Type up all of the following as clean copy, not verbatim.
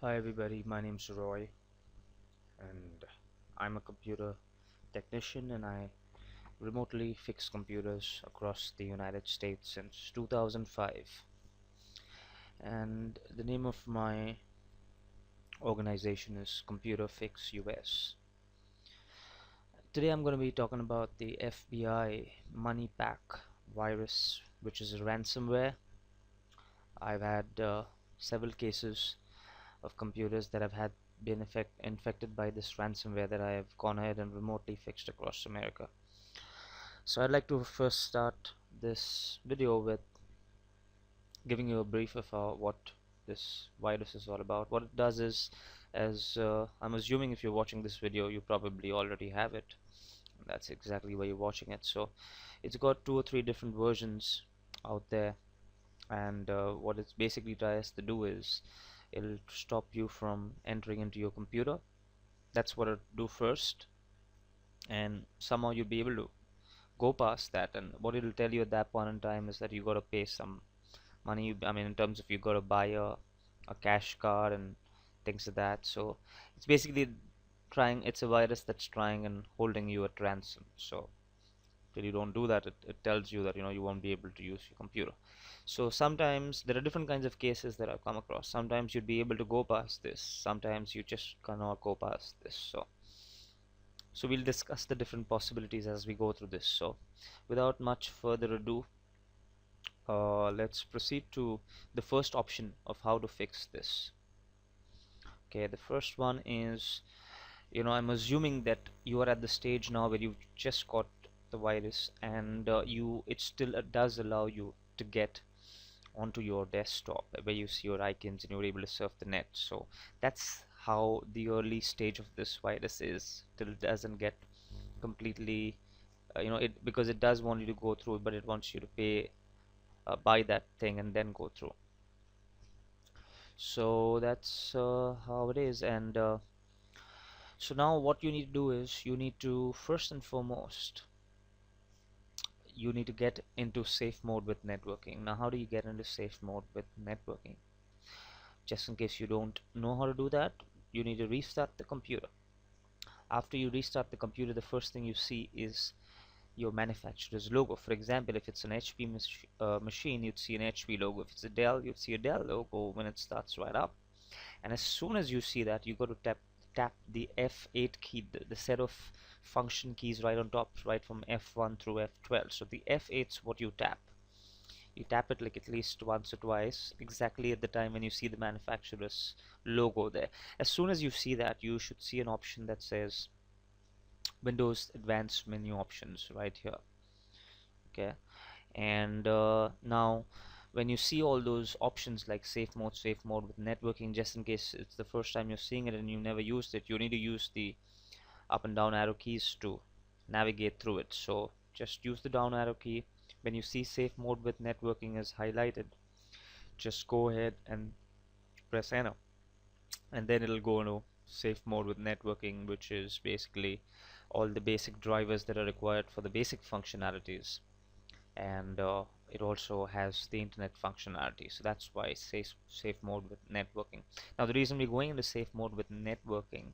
Hi everybody, my name's Roy and I'm a computer technician and I remotely fix computers across the United States since 2005. And the name of my organization is ComputerFixUS. Today I'm going to be talking about the FBI Moneypak Virus, which is a ransomware. I've had several cases of computers that have had been infected by this ransomware that I have gone ahead and remotely fixed across America. So I'd like to first start this video with giving you a brief of what this virus is all about. What it does is, as I'm assuming if you're watching this video, you probably already have it. That's exactly why you're watching it. So it's got 2 or 3 different versions out there, and what it basically tries to do is it'll stop you from entering into your computer. That's what it'll do first, and somehow you'll be able to go past that, and what it'll tell you at that point in time is that you got to pay some money. I mean, in terms of you got to buy a cash card and things like that. So it's basically it's a virus that's trying and holding you at ransom. So till you don't do that, it tells you that you won't be able to use your computer. So sometimes there are different kinds of cases that I've come across. Sometimes you'd be able to go past this, sometimes you just cannot go past this. So we'll discuss the different possibilities as we go through this. So without much further ado, let's proceed to the first option of how to fix this. Okay, the first one is, I'm assuming that you are at the stage now where you've just got the virus, and it still does allow you to get onto your desktop where you see your icons and you're able to surf the net. So that's how the early stage of this virus is, till it doesn't get completely because it does want you to go through, but it wants you to buy that thing and then go through. So that's how it is. And so now what you need to do is you need to first and foremost you need to get into safe mode with networking. Now how do you get into safe mode with networking? Just in case you don't know how to do that, you need to restart the computer. After you restart the computer, the first thing you see is your manufacturer's logo. For example, if it's an HP machine, you'd see an HP logo. If it's a Dell, you'd see a Dell logo when it starts right up. And as soon as you see that, you got to tap the F8 key, the set of function keys right on top, right from F1 through F12. So the F8's what you tap. You tap it like at least once or twice, exactly at the time when you see the manufacturer's logo there. As soon as you see that, you should see an option that says Windows Advanced Menu Options right here. Okay, and now when you see all those options like safe mode with networking, just in case it's the first time you're seeing it and you never used it, you need to use the up and down arrow keys to navigate through it. So just use the down arrow key. When you see safe mode with networking is highlighted, just go ahead and press enter, and then it'll go into safe mode with networking, which is basically all the basic drivers that are required for the basic functionalities, and it also has the internet functionality. So that's why safe mode with networking. Now the reason we're going into safe mode with networking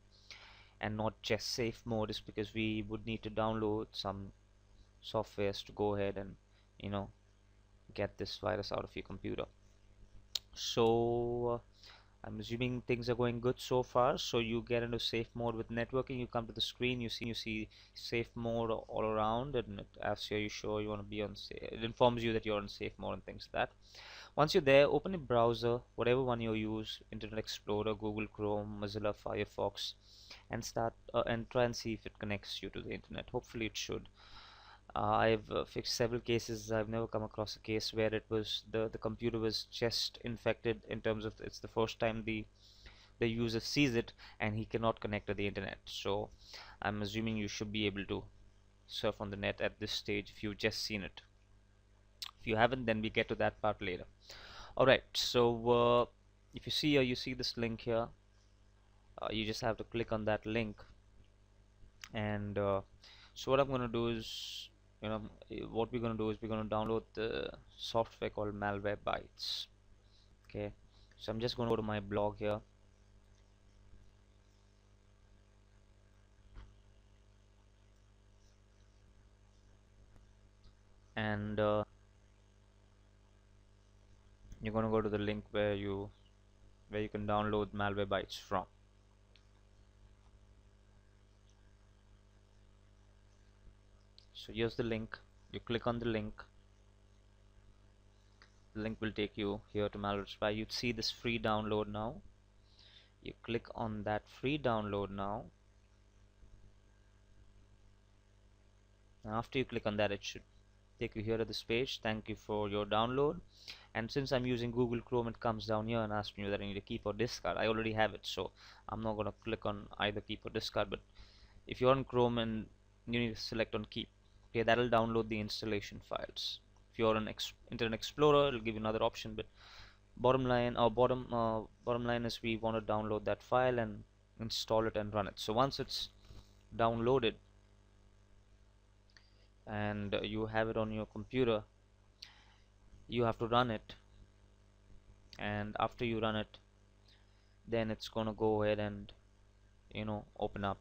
and not just safe mode is because we would need to download some softwares to go ahead and get this virus out of your computer. So I'm assuming things are going good so far. So you get into safe mode with networking, you come to the screen, you see safe mode all around, and it asks you sure you want to be on safe. It informs you that you're on safe mode and things like that. Once you're there, open a browser, whatever one you use, Internet Explorer, Google Chrome, Mozilla Firefox, and start and try and see if it connects you to the internet. Hopefully it should. I've fixed several cases. I've never come across a case where it was the computer was just infected, in terms of it's the first time the user sees it and he cannot connect to the internet. So I'm assuming you should be able to surf on the net at this stage if you've just seen it. If you haven't, then we get to that part later. Alright, so if you see here, you see this link here. You just have to click on that link, and so what I'm going to do is, what we're going to do is we're going to download the software called Malwarebytes. Okay, so I'm just going to go to my blog here, and you're going to go to the link where you can download Malwarebytes from. So here's the link. You click on the link. The link will take you here to Malwarebytes. You'd see this free download now. You click on that free download now. And after you click on that, it should take you here to this page. Thank you for your download. And since I'm using Google Chrome, it comes down here and asks me whether I need to keep or discard. I already have it, so I'm not going to click on either keep or discard. But if you're on Chrome and you need to select on keep, okay, that'll download the installation files. If you're on Internet Explorer, it'll give you another option. But bottom line is we want to download that file and install it and run it. So once it's downloaded and you have it on your computer, you have to run it, and after you run it, then it's gonna go ahead and open up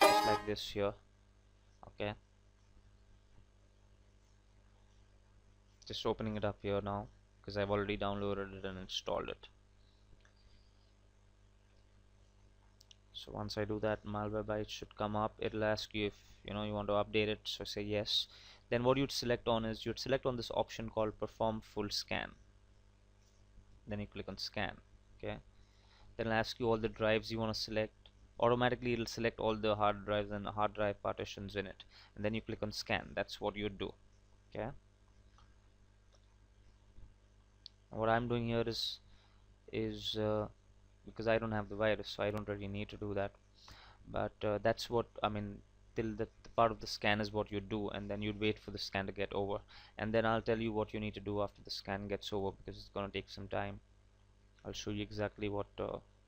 just like this here. Okay, just opening it up here now because I've already downloaded it and installed it. So once I do that, Malwarebytes should come up. It'll ask you if you want to update it, so say yes. Then what you'd select on is you'd select on this option called perform full scan. Then you click on scan. Okay, then it'll ask you all the drives you want to select. Automatically it'll select all the hard drives and hard drive partitions in it, and then you click on scan. That's what you do. Okay, what I'm doing here is because I don't have the virus, so I don't really need to do that, but that's what I mean. Till the part of the scan is what you do, and then you'd wait for the scan to get over, and then I'll tell you what you need to do after the scan gets over, because it's gonna take some time. I'll show you exactly what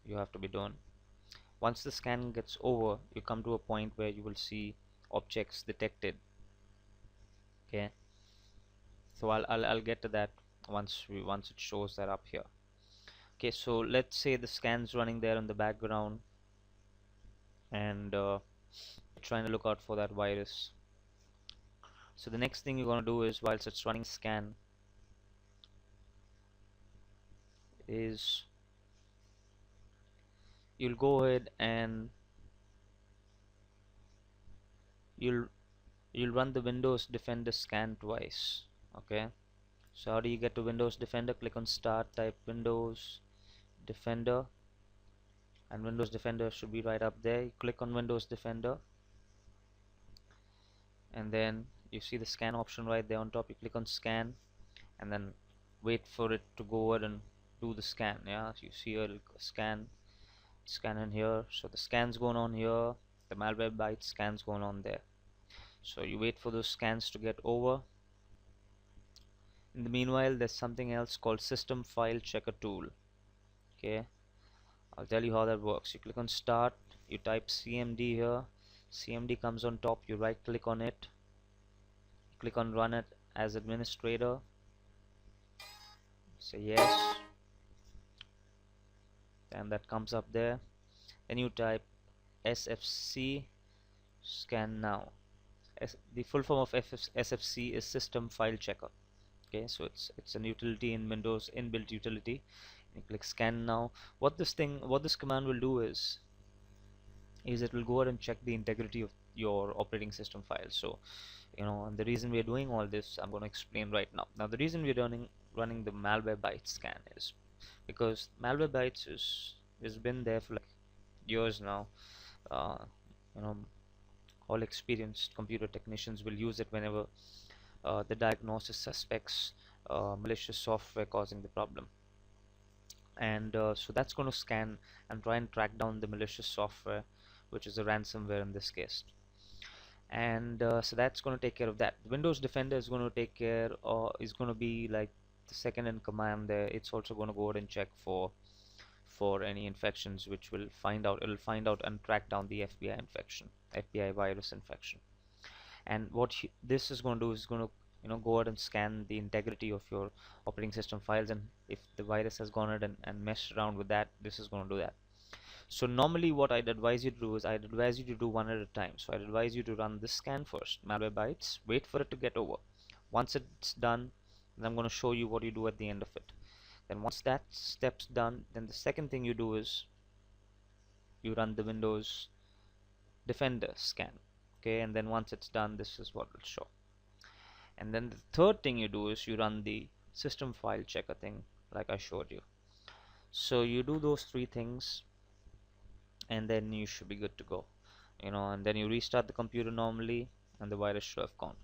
you have to be doing. Once the scan gets over, you come to a point where you will see objects detected. Okay, so I'll get to that once it shows that up here. Okay, so let's say the scan's running there in the background, and trying to look out for that virus. So the next thing you're going to do is, whilst it's running scan, is you'll go ahead and you'll run the Windows Defender scan twice. Okay, so how do you get to Windows Defender? Click on start, type Windows Defender, and Windows Defender should be right up there. You click on Windows Defender, and then you see the scan option right there on top. You click on scan, and then wait for it to go ahead and do the scan. Yeah, so you see a scan in here. So the scan's going on here, the Malwarebytes scan's going on there. So you wait for those scans to get over. In the meanwhile, there's something else called System File Checker Tool. Okay, I'll tell you how that works. You click on start, you type CMD here, CMD comes on top, you right click on it, click on run it as administrator, say yes, and that comes up there. Then you type SFC scan now. The full form of SFC is System File Checker. Okay, so it's an utility in Windows, inbuilt utility. You click scan now. What this command will do is it will go ahead and check the integrity of your operating system files. So and the reason we're doing all this, I'm going to explain right now. Now the reason we're running the Malwarebytes scan is because Malwarebytes has been there for like years now. All experienced computer technicians will use it whenever the diagnosis suspects malicious software causing the problem. And so that's going to scan and try and track down the malicious software, which is a ransomware in this case. And so that's going to take care of that. Windows Defender is going to take care, or is going to be like the second in command there. It's also going to go ahead and check for any infections, which will find out. It'll find out and track down the FBI virus infection. And what this is going to do is going to go ahead and scan the integrity of your operating system files, and if the virus has gone ahead and messed around with that, this is going to do that. So normally what I'd advise you to do is I'd advise you to do one at a time. So I'd advise you to run this scan first, Malwarebytes, wait for it to get over. Once it's done, then I'm going to show you what you do at the end of it. Then once that step's done, then the second thing you do is you run the Windows Defender scan. Okay, and then once it's done, this is what will show. And then the third thing you do is you run the system file checker thing like I showed you. So you do those three things and then you should be good to go, and then you restart the computer normally and the virus should have gone.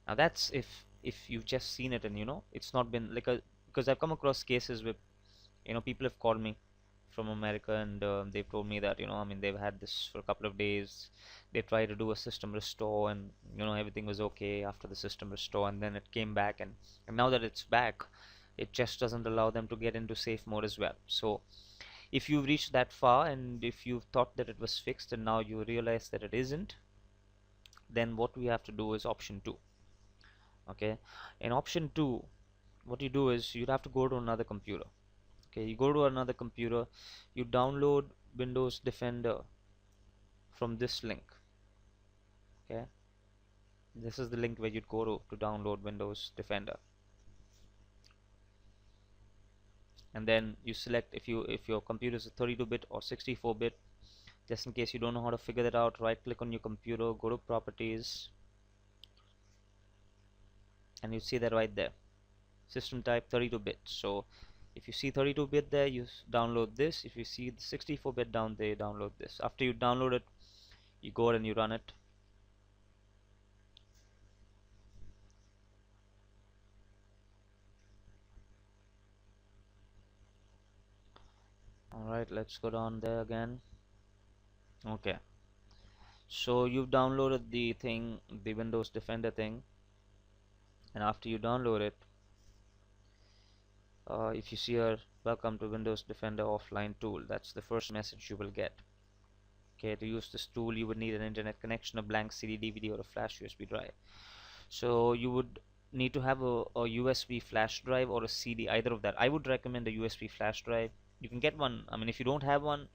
Now that's if you've just seen it and it's not been like a, because I've come across cases where people have called me from America and they've told me that I mean they've had this for a couple of days. They tried to do a system restore and everything was okay after the system restore, and then it came back, and now that it's back, it just doesn't allow them to get into safe mode as well. So if you've reached that far and if you've thought that it was fixed and now you realize that it isn't, then what we have to do is option 2. Okay, in option 2, what you do is you'd have to go to another computer. Okay, you go to another computer, you download Windows Defender from this link. Okay, this is the link where you'd go to download Windows Defender, and then you select if your computer is a 32-bit or 64-bit. Just in case you don't know how to figure that out, right click on your computer, go to properties, and you see that right there, system type 32-bit. So if you see 32-bit there, you download this. If you see the 64-bit down there, download this. After you download it, you go ahead and you run it. Alright, let's go down there again. Okay, so you've downloaded the thing, the Windows Defender thing, and after you download it, if you see here, welcome to Windows Defender offline tool, that's the first message you will get. Okay, to use this tool you would need an internet connection, a blank CD, DVD, or a flash USB drive. So you would need to have a USB flash drive or a CD, either of that. I would recommend a USB flash drive. You can get one, I mean if you don't have one,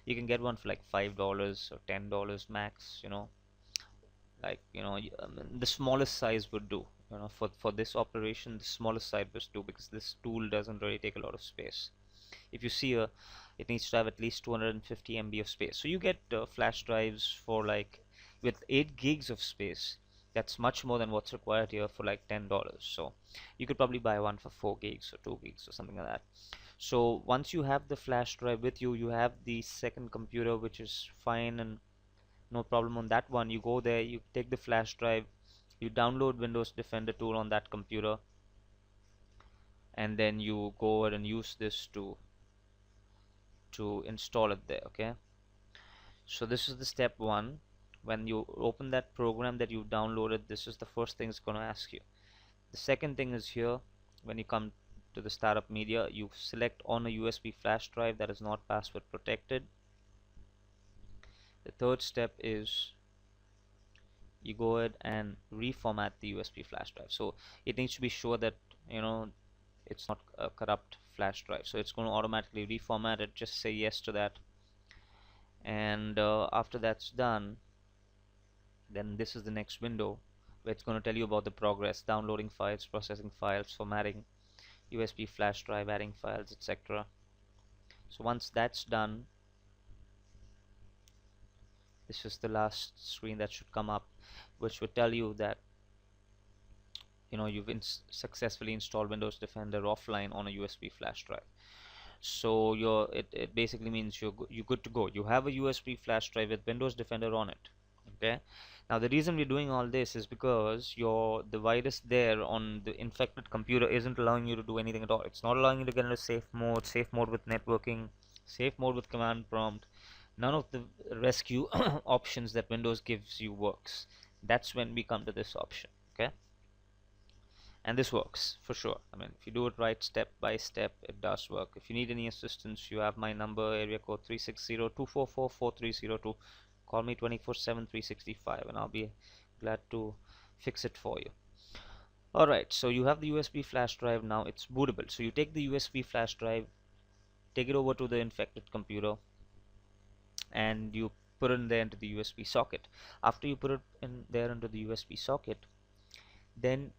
you can get one for like $5 or $10 max, like the smallest size would do, for this operation. The smallest size would do, because this tool doesn't really take a lot of space. If you see here, it needs to have at least 250 MB of space. So you get flash drives for like with 8 gigs of space. That's much more than what's required here for like $10. So you could probably buy one for 4 gigs or 2 gigs or something like that. So once you have the flash drive with you, you have the second computer, which is fine and no problem on that one. You go there, you take the flash drive, you download Windows Defender tool on that computer, and then you go ahead and use this to install it there. Okay, so this is the step 1. When you open that program that you downloaded, this is the first thing it's going to ask you. The second thing is here, when you come to the startup media, you select on a USB flash drive that is not password protected. The third step is you go ahead and reformat the USB flash drive. So it needs to be sure that it's not a corrupt flash drive. So it's going to automatically reformat it. Just say yes to that, and after that's done, then this is the next window where it's going to tell you about the progress: downloading files, processing files, formatting USB flash drive, adding files, etc. So once that's done, this is the last screen that should come up, which would tell you that you've successfully installed Windows Defender offline on a USB flash drive. So it basically means you're good to go. You have a USB flash drive with Windows Defender on it. Okay, now the reason we're doing all this is because the virus there on the infected computer isn't allowing you to do anything at all. It's not allowing you to get into safe mode with networking, safe mode with command prompt. None of the rescue options that Windows gives you works. That's when we come to this option. Okay, and this works for sure. I mean, if you do it right step by step, it does work. If you need any assistance, you have my number, area code 360-244-4302. Call me 24/7 365 and I'll be glad to fix it for you. Alright, so you have the USB flash drive. Now it's bootable. So you take the USB flash drive, take it over to the infected computer, and you put it in there into the USB socket. After you put it in there into the USB socket, then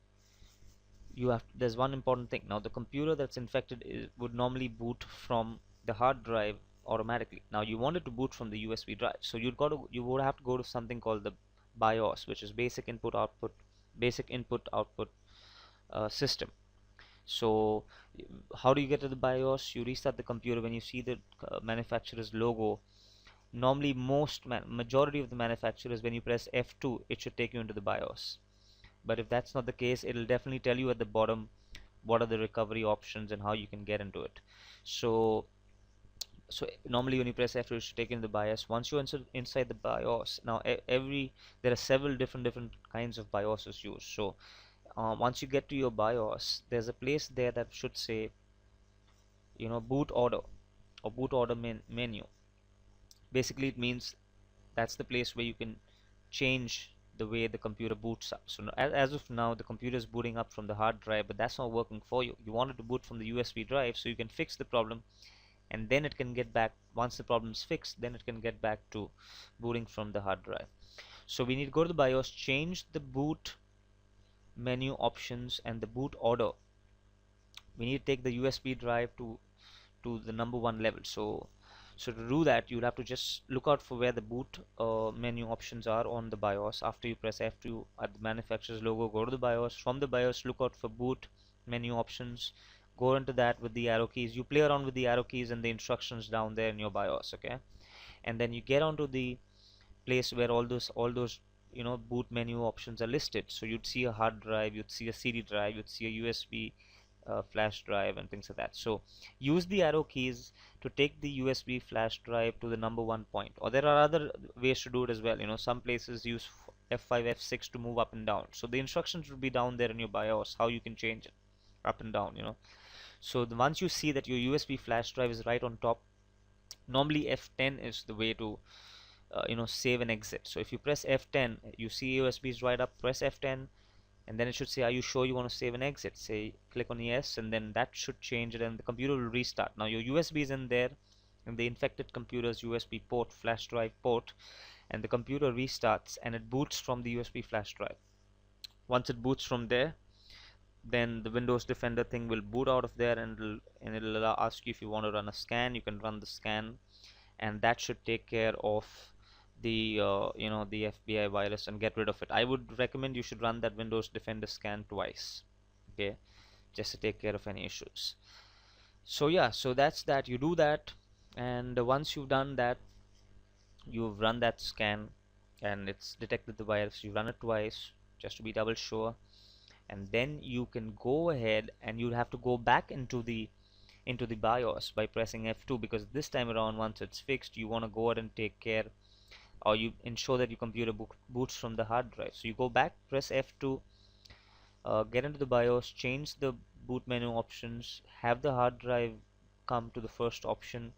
there's one important thing. Now the computer that's infected would normally boot from the hard drive automatically. Now you want it to boot from the USB drive, so you would have to go to something called the BIOS, which is basic input output system. So how do you get to the BIOS? You restart the computer. When you see the manufacturer's logo, normally majority of the manufacturers, when you press F2, it should take you into the BIOS. But if that's not the case, it'll definitely tell you at the bottom what are the recovery options and how you can get into it. So normally when you press F2, it should take in the BIOS. Once you enter inside the BIOS, now there are several different kinds of BIOSes used. So once you get to your BIOS, there's a place there that should say, boot order or boot order menu. Basically, it means that's the place where you can change the way the computer boots up. So as of now, the computer is booting up from the hard drive, but that's not working for you. You want it to boot from the USB drive so you can fix the problem, and then it can get back. Once the problem is fixed, then it can get back to booting from the hard drive. So we need to go to the BIOS, change the boot menu options and the boot order. We need to take the USB drive to the number one level. So to do that, you'll have to just look out for where the boot menu options are on the BIOS. After you press F2 at the manufacturer's logo, go to the BIOS. From the BIOS, look out for boot menu options. Go into that with the arrow keys. You play around with the arrow keys and the instructions down there in your BIOS, okay? And then you get onto the place where all those boot menu options are listed. So you'd see a hard drive, you'd see a CD drive, you'd see a USB flash drive and things like that. So use the arrow keys to take the USB flash drive to the number one point. Or there are other ways to do it as well. Some places use F5, F6 to move up and down. So the instructions will be down there in your BIOS, how you can change it up and down. So once you see that your USB flash drive is right on top, normally F10 is the way to save and exit. So if you press F10, you see USB is right up, press F10, and then it should say, are you sure you want to save and exit? Say, click on yes, and then that should change it, and the computer will restart. Now your USB is in there, in the infected computer's USB port, flash drive port, and the computer restarts and it boots from the USB flash drive. Once it boots from there, then the Windows Defender thing will boot out of there, and it'll ask you if you want to run a scan. You can run the scan, and that should take care of the the FBI virus and get rid of it. I would recommend you should run that Windows Defender scan twice, okay, just to take care of any issues. So yeah, so that's that. You do that, and once you've done that, you've run that scan and it's detected the virus. You run it twice just to be double sure, and then you can go ahead and you'll have to go back into the BIOS by pressing F2, because this time around, once it's fixed, you want to go ahead and take care, or you ensure that your computer boots from the hard drive. So you go back, press F2, get into the BIOS, change the boot menu options, have the hard drive come to the first option,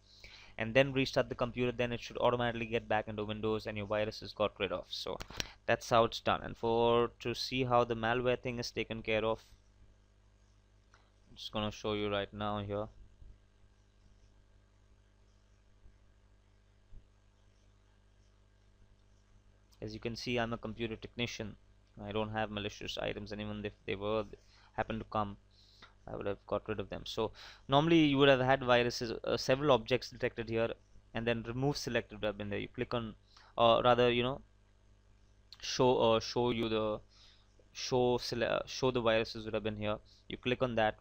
and then restart the computer. Then it should automatically get back into Windows and your viruses got rid of. So that's how it's done. And to see how the malware thing is taken care of, I'm just gonna show you right now here. As you can see, I'm a computer technician. I don't have malicious items, and even if they happen to come, I would have got rid of them. So normally you would have had viruses, several objects detected here, and then remove selected would have been there. You click on, or rather, show you the show the viruses would have been here. You click on that,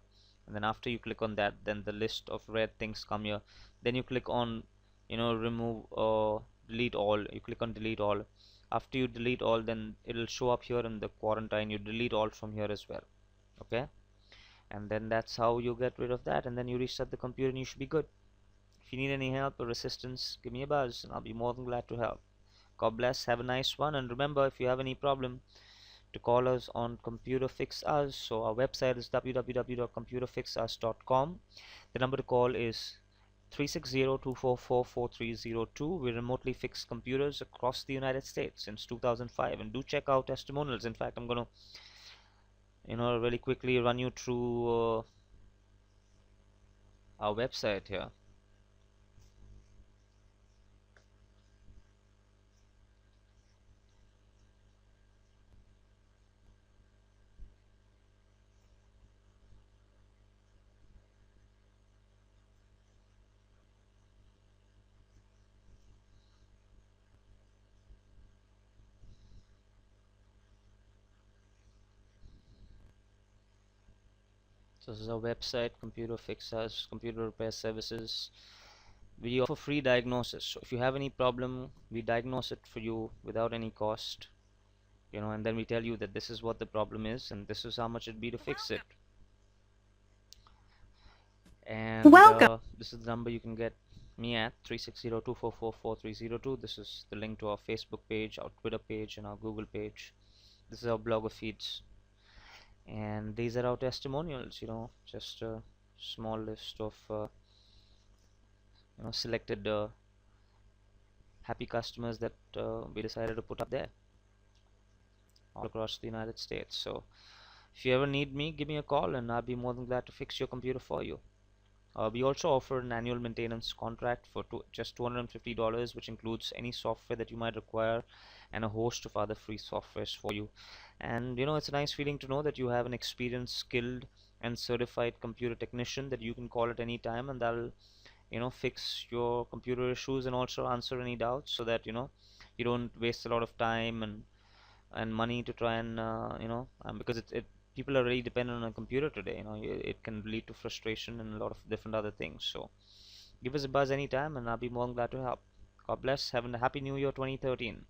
and then after you click on that, then the list of red things come here. Then you click on, remove or delete all. You click on delete all. After you delete all, then it'll show up here in the quarantine. You delete all from here as well, okay? And then that's how you get rid of that, and then you restart the computer and you should be good. If you need any help or assistance, give me a buzz and I'll be more than glad to help. God bless, have a nice one, and remember, if you have any problem, to call us on ComputerFixUS. So our website is www.computerfixus.com. The number to call is 360-244-4302. We remotely fix computers across the United States since 2005, and do check out testimonials. In fact, I'm gonna really quickly run you through our website here. So this is our website, ComputerFixUS, computer repair services. We offer free diagnosis. So if you have any problem, we diagnose it for you without any cost, and then we tell you that this is what the problem is and this is how much it'd be to fix it. And Welcome. this is the number you can get me at, 360-244-4302. This is the link to our Facebook page, our Twitter page, and our Google page. This is our blogger feeds. And these are our testimonials, just a small list of selected happy customers that we decided to put up there all across the United States. So if you ever need me, give me a call and I'll be more than glad to fix your computer for you. We also offer an annual maintenance contract for just $250, which includes any software that you might require and a host of other free softwares for you. And it's a nice feeling to know that you have an experienced, skilled, and certified computer technician that you can call at any time, and they'll fix your computer issues and also answer any doubts, so that you don't waste a lot of time and money to try and because it people are really dependent on a computer today. It can lead to frustration and a lot of different other things. So give us a buzz anytime and I'll be more than glad to help. God bless. Have a happy new year 2013.